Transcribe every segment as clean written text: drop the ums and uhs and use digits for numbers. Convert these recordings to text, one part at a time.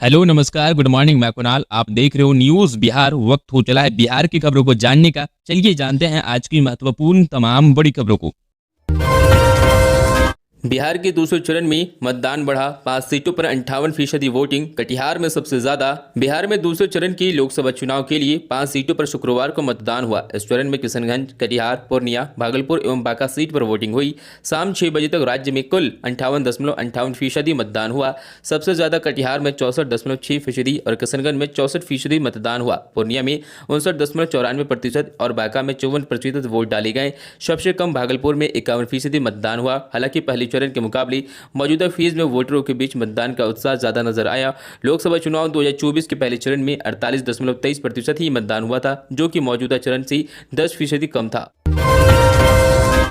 Hello नमस्कार good morning. मैं कुणाल, आप देख रहे हो न्यूज़ बिहार। वक्त हो चला है बिहार की खबरों को जानने का। चलिए जानते हैं आज की महत्वपूर्ण तमाम बड़ी खबरों को। बिहार के दूसरे चरण में मतदान बढ़ा, 5 सीटों पर 58% वोटिंग। कटिहार में सबसे ज्यादा। बिहार में दूसरे चरण की लोकसभा चुनाव के लिए 5 सीटों पर शुक्रवार को मतदान हुआ। इस चरण में किशनगंज, कटिहार, पूर्णिया, भागलपुर एवं बांका सीट पर वोटिंग हुई। शाम 6 बजे तक राज्य में कुल 58.58% मतदान हुआ। सबसे ज्यादा कटिहार में 64.6% और किशनगंज में 64% मतदान हुआ। पूर्णिया में 59.94% और बांका में 54% वोट डाले गए। सबसे कम भागलपुर में 51% मतदान हुआ। हालांकि पहले चरण के मुकाबले मौजूदा फेज में वोटरों के बीच मतदान का उत्साह ज्यादा नजर आया। लोकसभा चुनाव 2024 के पहले चरण में 48.23% ही मतदान हुआ था, जो कि मौजूदा चरण से 10% कम था।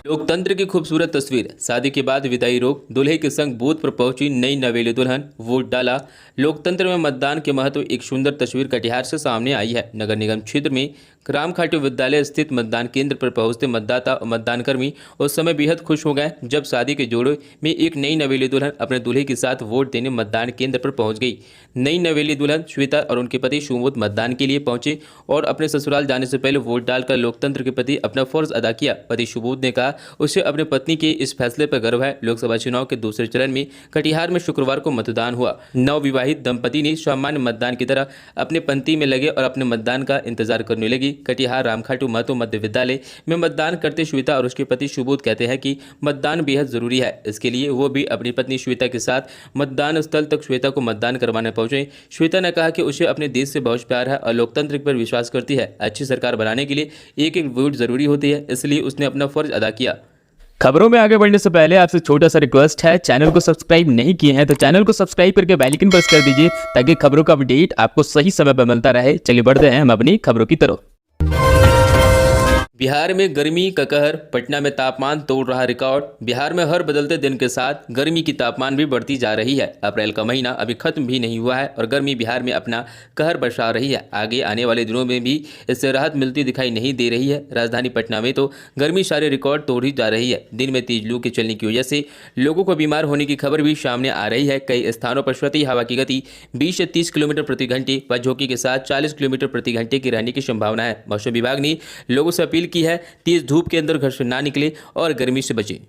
लोकतंत्र की खूबसूरत तस्वीर। शादी के बाद विदाई रोक, दूल्हे के संग बूथ पर पहुंची नई नवेली दुल्हन, वोट डाला। लोकतंत्र में मतदान के महत्व एक सुंदर तस्वीर कटिहार से सामने आई है। नगर निगम क्षेत्र में रामखाटू विद्यालय स्थित मतदान केंद्र पर पहुंचते मतदाता और मतदानकर्मी उस समय बेहद खुश हो गए जब शादी के जोड़े में एक नई नवेली दुल्हन अपने दूल्हे के साथ वोट देने मतदान केंद्र पर पहुंच गई। नई नवेली दुल्हन श्वेता और उनके पति सुबोध मतदान के लिए पहुंचे और अपने ससुराल जाने से पहले वोट डालकर लोकतंत्र के प्रति अपना फर्ज अदा किया। पति सुबोध ने कहा उसे अपने पत्नी के इस फैसले पर गर्व है। लोकसभा चुनाव के दूसरे चरण में कटिहार में शुक्रवार को मतदान हुआ। नवविवाहित दंपति ने सामान्य मतदान की तरह अपने पंक्ति में लगे और अपने मतदान का इंतजार करने लगी। कटिहार रामखाटू महतो मध्य विद्यालय में मतदान करते श्वेता और उसके पति सुबोध कहते हैं कि मतदान बेहद जरूरी है। इसके लिए वो भी अपनी पत्नी श्वेता के साथ मतदान स्थल तक श्वेता को मतदान करवाने पहुंचे। श्वेता ने कहा कि उसे अपने देश से बहुत प्यार है और लोकतंत्र पर विश्वास करती है। अच्छी सरकार बनाने के लिए एक एक वोट जरूरी होती है, इसलिए उसने अपना फर्ज अदा किया। खबरों में आगे बढ़ने से पहले आपसे छोटा सा रिक्वेस्ट है, चैनल को सब्सक्राइब नहीं किए हैं तो चैनल को सब्सक्राइब करके बेल आइकन प्रेस कर दीजिए ताकि खबरों का अपडेट आपको सही समय पर मिलता रहे। चलिए बढ़ते हैं हम अपनी खबरों की तरफ। बिहार में गर्मी का कहर, पटना में तापमान तोड़ रहा रिकॉर्ड। बिहार में हर बदलते दिन के साथ गर्मी की तापमान भी बढ़ती जा रही है। अप्रैल का महीना अभी खत्म भी नहीं हुआ है और गर्मी बिहार में अपना कहर बरसा रही है। आगे आने वाले दिनों में भी इससे राहत मिलती दिखाई नहीं दे रही है। राजधानी पटना में तो गर्मी सारे रिकॉर्ड तोड़ ही जा रही है। दिन में तेज लू के चलने की वजह से लोगों को बीमार होने की खबर भी सामने आ रही है। कई स्थानों पर प्रति हवा की गति 20 से 30 किलोमीटर प्रति घंटे व झोंकी के साथ 40 किलोमीटर प्रति घंटे की रहने की संभावना है। मौसम विभाग ने लोगों से अपील की है तेज धूप के अंदर घर से ना निकले और गर्मी से बचे।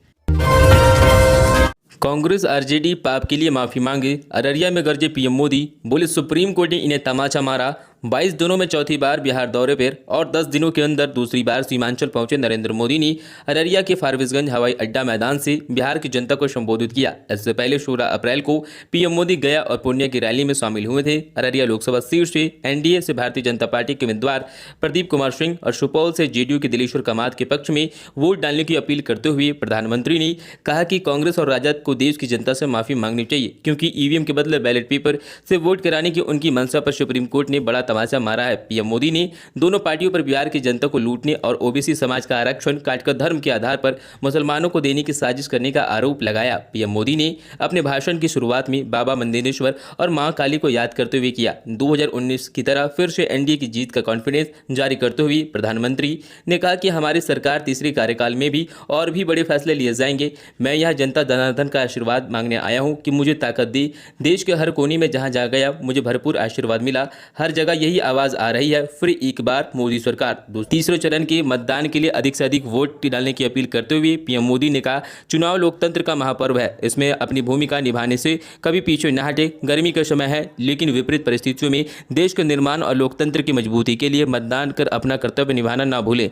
कांग्रेस आरजेडी पाप के लिए माफी मांगे। अररिया में गरजे पीएम मोदी, बोले सुप्रीम कोर्ट ने इन्हें तमाचा मारा। 22 दिनों में चौथी बार बिहार दौरे पर और 10 दिनों के अंदर दूसरी बार सीमांचल पहुंचे नरेंद्र मोदी ने अररिया के फारबिसगंज हवाई अड्डा मैदान से बिहार की जनता को संबोधित किया। इससे पहले 16 अप्रैल को पीएम मोदी गया और पूर्णिया की रैली में शामिल हुए थे। अररिया लोकसभा सीट से एनडीए से भारतीय जनता पार्टी के उम्मीदवार प्रदीप कुमार सिंह और सुपौल से जेडीयू के दिलेश्वर कामत के पक्ष में वोट डालने की अपील करते हुए प्रधानमंत्री ने कहा कि कांग्रेस और राजद को देश की जनता से माफी मांगनी चाहिए, क्योंकि ईवीएम के बदले बैलेट पेपर से वोट कराने की उनकी मंशा पर सुप्रीम कोर्ट ने बड़ा तमाचा मारा है। पीएम मोदी ने दोनों पार्टियों पर बिहार की जनता को लूटने और ओबीसी समाज का आरक्षण काटकर धर्म के आधार पर मुसलमानों को देने की साजिश करने का आरोप लगाया। पीएम मोदी ने अपने भाषण की शुरुआत में बाबा मंदिरेश्वर और मां काली को याद करते हुए किया। 2019 की तरह फिर से एनडीए की जीत का कॉन्फिडेंस जारी करते हुए प्रधानमंत्री ने कहा कि हमारी सरकार तीसरे कार्यकाल में भी और भी बड़े फैसले लिए जाएंगे। मैं यह जनता जनार्दन का आशीर्वाद मांगने आया हूं कि मुझे ताकत दे। देश के हर कोने में जहां जा गया मुझे भरपूर आशीर्वाद मिला। हर जगह यही आवाज आ रही है, फिर एक बार मोदी सरकार। तीसरे चरण के मतदान के लिए अधिक से अधिक वोट डालने की अपील करते हुए पीएम मोदी ने कहा चुनाव लोकतंत्र का महापर्व है, इसमें अपनी भूमिका निभाने से कभी पीछे न हटे। गर्मी का समय है, लेकिन विपरीत परिस्थितियों में देश के निर्माण और लोकतंत्र की मजबूती के लिए मतदान कर अपना कर्तव्य निभाना न भूलें।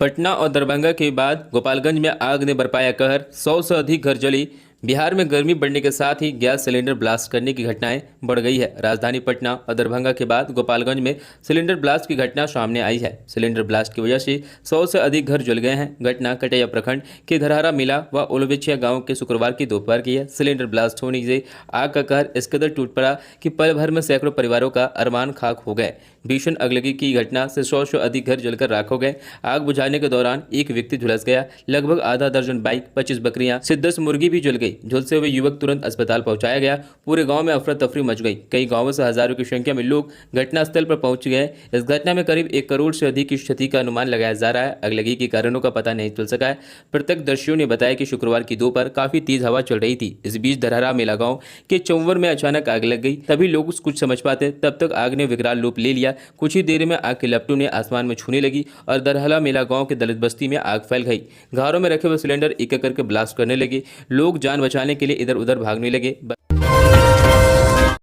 पटना और दरभंगा के बाद गोपालगंज में आग ने बरपाया कहर, 100 से अधिक घर जले। बिहार में गर्मी बढ़ने के साथ ही गैस सिलेंडर ब्लास्ट करने की घटनाएं बढ़ गई है। राजधानी पटना और दरभंगा के बाद गोपालगंज में सिलेंडर ब्लास्ट की घटना सामने आई है। सिलेंडर ब्लास्ट की वजह से 100 से अधिक घर जल गए हैं। घटना कटैया प्रखंड के धरहरा मिला व ओलवेछिया गांव के शुक्रवार की दोपहर की है। सिलेंडर ब्लास्ट होने से आग का कहर इस कदर टूट पड़ा कि पल भर में सैकड़ों परिवारों का अरमान खाक हो गए। भीषण अगलगी की घटना से 100 से अधिक घर जलकर राख हो गए। आग बुझाने के दौरान एक व्यक्ति झुलस गया। लगभग आधा दर्जन बाइक, 25 बकरियां से 10 मुर्गी भी जल गई। झुलसे हुए युवक तुरंत अस्पताल पहुंचाया गया। पूरे गांव में अफरा तफरी मच गई। कई गांवों से हजारों की संख्या में लोग घटनास्थल पर पहुंच गए। इस घटना में करीब 1 करोड़ से अधिक की क्षति का अनुमान लगाया जा रहा है। अगलगी के कारणों का पता नहीं चल सका है। प्रत्यक्षदर्शियों ने बताया कि शुक्रवार की दोपहर काफी तेज हवा चल रही थी। इस बीच धरहरा मेला गांव के चौवर में अचानक आग लग गई। तभी लोग कुछ समझ पाते तब तक आग ने विकराल रूप ले लिया। कुछ ही देर में आग की लपटों ने आसमान में छूने लगी और दरहला मेला गांव के दलित बस्ती में आग फैल गई। घरों में रखे हुए सिलेंडर एक एक करके ब्लास्ट करने लगे। लोग जान बचाने के लिए इधर उधर भागने लगे।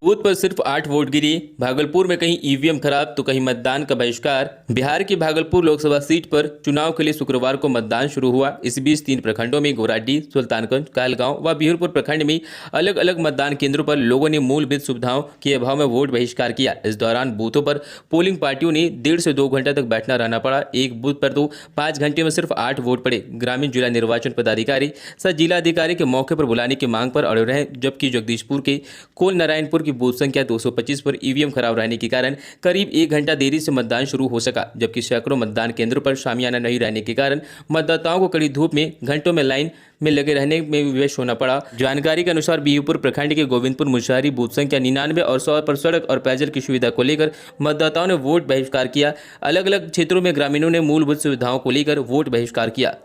बूथ पर सिर्फ 8 वोट गिरी। भागलपुर में कहीं ईवीएम खराब तो कहीं मतदान का बहिष्कार। बिहार की भागलपुर लोकसभा सीट पर चुनाव के लिए शुक्रवार को मतदान शुरू हुआ। इस बीच 3 प्रखंडों में गोराडीह, सुल्तानगंज, कहलगांव व बिहुरपुर प्रखंड में अलग अलग मतदान केंद्रों पर लोगों ने मूलभूत सुविधाओं के अभाव में वोट बहिष्कार किया। इस दौरान बूथों पर पोलिंग पार्टियों ने 1.5 से 2 घंटे तक बैठना रहना पड़ा। एक बूथ पर तो 5 घंटे में सिर्फ 8 वोट पड़े। ग्रामीण जिला निर्वाचन पदाधिकारी सह जिलाधिकारी के मौके पर बुलाने की मांग पर अड़े रहे, जबकि जगदीशपुर के कोल नारायणपुर की बूथ संख्या 225 पर ईवीएम खराब रहने के कारण करीब 1 घंटा देरी से मतदान शुरू हो सका, जबकि सैकड़ों मतदान केंद्रों पर शामियाना नहीं रहने के कारण मतदाताओं को कड़ी धूप में घंटों में लाइन में लगे रहने में विवश होना पड़ा। जानकारी के अनुसार बिहुपुर प्रखंड के गोविंदपुर मुशारी बूथ संख्या 99 और 100 पर सड़क और पेयजल की सुविधा को लेकर मतदाताओं ने वोट बहिष्कार किया। अलग अलग क्षेत्रों में ग्रामीणों ने मूलभूत सुविधाओं को लेकर वोट बहिष्कार किया।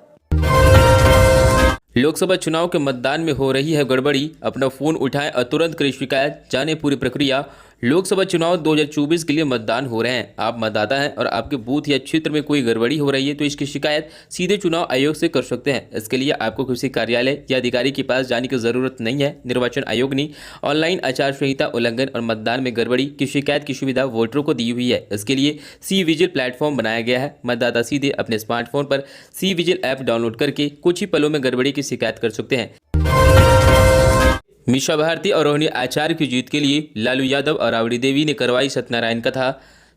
लोकसभा चुनाव के मतदान में हो रही है गड़बड़ी, अपना फोन उठाएं और तुरंत करें शिकायत। जाने पूरी प्रक्रिया। लोकसभा चुनाव 2024 के लिए मतदान हो रहे हैं। आप मतदाता हैं और आपके बूथ या क्षेत्र में कोई गड़बड़ी हो रही है तो इसकी शिकायत सीधे चुनाव आयोग से कर सकते हैं। इसके लिए आपको किसी कार्यालय या अधिकारी के पास जाने की जरूरत नहीं है। निर्वाचन आयोग ने ऑनलाइन आचार संहिता उल्लंघन और मतदान में गड़बड़ी की शिकायत की सुविधा वोटरों को दी हुई है। इसके लिए सी विजिल प्लेटफॉर्म बनाया गया है। मतदाता सीधे अपने स्मार्टफोन पर सी विजिल ऐप डाउनलोड करके कुछ ही पलों में गड़बड़ी की शिकायत कर सकते हैं। मीसा भारती और रोहिणी आचार्य की जीत के लिए लालू यादव और राबड़ी देवी ने करवाई सत्यनारायण कथा।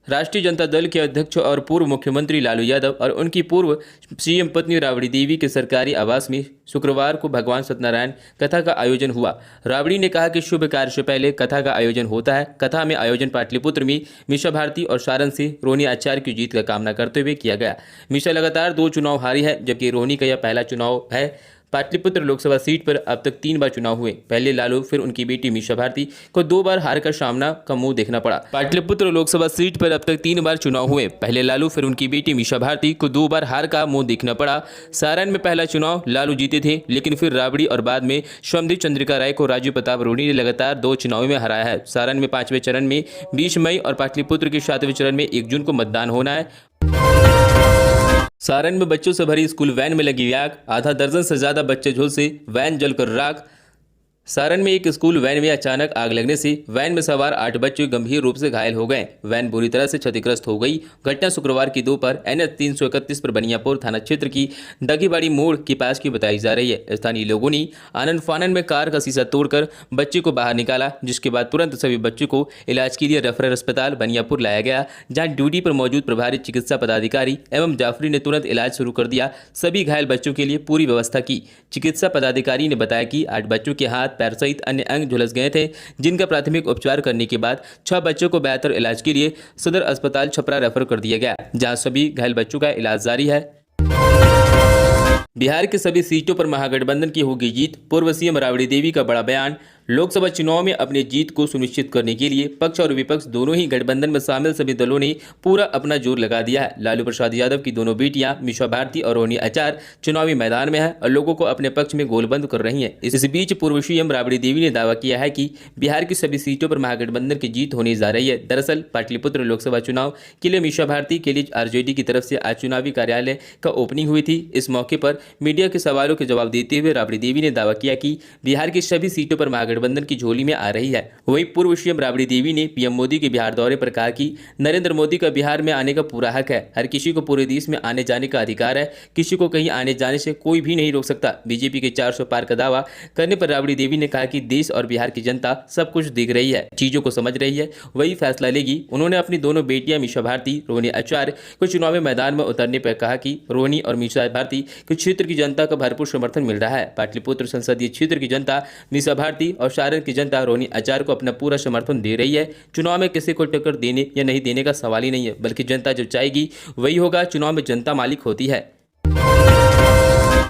राष्ट्रीय जनता दल के अध्यक्ष और पूर्व मुख्यमंत्री लालू यादव और उनकी पूर्व सीएम पत्नी राबड़ी देवी के सरकारी आवास में शुक्रवार को भगवान सत्यनारायण कथा का आयोजन हुआ। राबड़ी ने कहा कि शुभ कार्य से पहले कथा का आयोजन होता है। कथा में आयोजन पाटलिपुत्र में मीसा भारती और सारण से रोहिणी आचार्य की जीत का कामना करते हुए किया गया। मीसा लगातार 2 चुनाव हारी है, जबकि रोहिणी का यह पहला चुनाव है। पाटलिपुत्र लोकसभा सीट पर अब तक 3 बार चुनाव हुए। पहले लालू फिर उनकी बेटी मीसा भारती को 2 बार हार का सामना का मुंह देखना पड़ा। पाटलिपुत्र लोकसभा सीट पर अब तक 3 बार चुनाव हुए। पहले लालू फिर उनकी बेटी मीसा भारती को 2 बार हार का मुंह देखना पड़ा। सारण में पहला चुनाव लालू जीते थे, लेकिन फिर राबड़ी और बाद में समधी चंद्रिका राय को राजू प्रताप रूडी ने लगातार 2 चुनावों में हराया है। सारण में 5वें चरण में 20 मई और पाटलिपुत्र के 7वें चरण में 1 जून को मतदान होना है। सारण में बच्चों से भरी स्कूल वैन में लगी आग। आधा दर्जन से ज्यादा बच्चे झुलसे, वैन जलकर राख। सारण में एक स्कूल वैन में अचानक आग लगने से वैन में सवार 8 बच्चे गंभीर रूप से घायल हो गए। वैन बुरी तरह से क्षतिग्रस्त हो गई। घटना शुक्रवार की दोपहर NH 331 पर बनियापुर थाना क्षेत्र की दगीबाड़ी मोड़ के पास की बताई जा रही है। स्थानीय लोगों ने आनंद फानन में कार का शीशा तोड़कर बच्चे को बाहर निकाला, जिसके बाद तुरंत सभी बच्चों को इलाज के लिए रेफरल अस्पताल बनियापुर लाया गया, जहाँ ड्यूटी पर मौजूद प्रभारी चिकित्सा पदाधिकारी एवं जाफरी ने तुरंत इलाज शुरू कर दिया। सभी घायल बच्चों के लिए पूरी व्यवस्था की। चिकित्सा पदाधिकारी ने बताया कि 8 बच्चों के हाथ, पैर सहित अन्य अंग झुलस गए थे, जिनका प्राथमिक उपचार करने के बाद 6 बच्चों को बेहतर इलाज के लिए सदर अस्पताल छपरा रेफर कर दिया गया, जहां सभी घायल बच्चों का इलाज जारी है। बिहार की सभी सीटों पर महागठबंधन की होगी जीत। पूर्व सीएम राबड़ी देवी का बड़ा बयान। लोकसभा चुनाव में अपनी जीत को सुनिश्चित करने के लिए पक्ष और विपक्ष दोनों ही गठबंधन में शामिल सभी दलों ने पूरा अपना जोर लगा दिया है। लालू प्रसाद यादव की दोनों बेटियां मीसा भारती और रोहिणी आचार्य चुनावी मैदान में है और लोगों को अपने पक्ष में गोलबंद कर रही हैं। इस बीच पूर्व सीएम राबड़ी देवी ने दावा किया है कि बिहार की सभी सीटों पर महागठबंधन की जीत होने जा रही है। दरअसल पाटलिपुत्र लोकसभा चुनाव के लिए मीसा भारती के लिए आरजेडी की तरफ से आज चुनावी कार्यालय का ओपनिंग हुई थी। इस मौके पर मीडिया के सवालों के जवाब देते हुए राबड़ी देवी ने दावा किया कि बिहार की सभी सीटों पर महागठबंधन की झोली में आ रही है। वहीं पूर्व सीएम राबड़ी देवी ने पीएम मोदी के बिहार दौरे पर कहा कि नरेंद्र मोदी का बिहार में आने का पूरा हक है। हर किसी को पूरे देश में आने जाने का अधिकार है। किसी को कहीं आने जाने से कोई भी नहीं रोक सकता। बीजेपी के 400 पार का दावा करने पर राबड़ी देवी ने कहा कि देश और बिहार की जनता सब कुछ देख रही है, चीजों को समझ रही है, वही फैसला लेगी। उन्होंने अपनी दोनों बेटियां मीसा भारती, रोहिणी आचार्य को चुनावी मैदान में उतरने पर कहा कि रोहिणी और मीसा भारती के क्षेत्र की जनता का भरपूर समर्थन मिल रहा है। पाटलिपुत्र संसदीय क्षेत्र की जनता मीसा भारती और सारण की जनता रोहिणी आचार्य को अपना पूरा समर्थन दे रही है। चुनाव में किसी को टक्कर देने या नहीं देने का सवाल ही नहीं है, बल्कि जनता जो चाहेगी वही होगा। चुनाव में जनता मालिक होती है।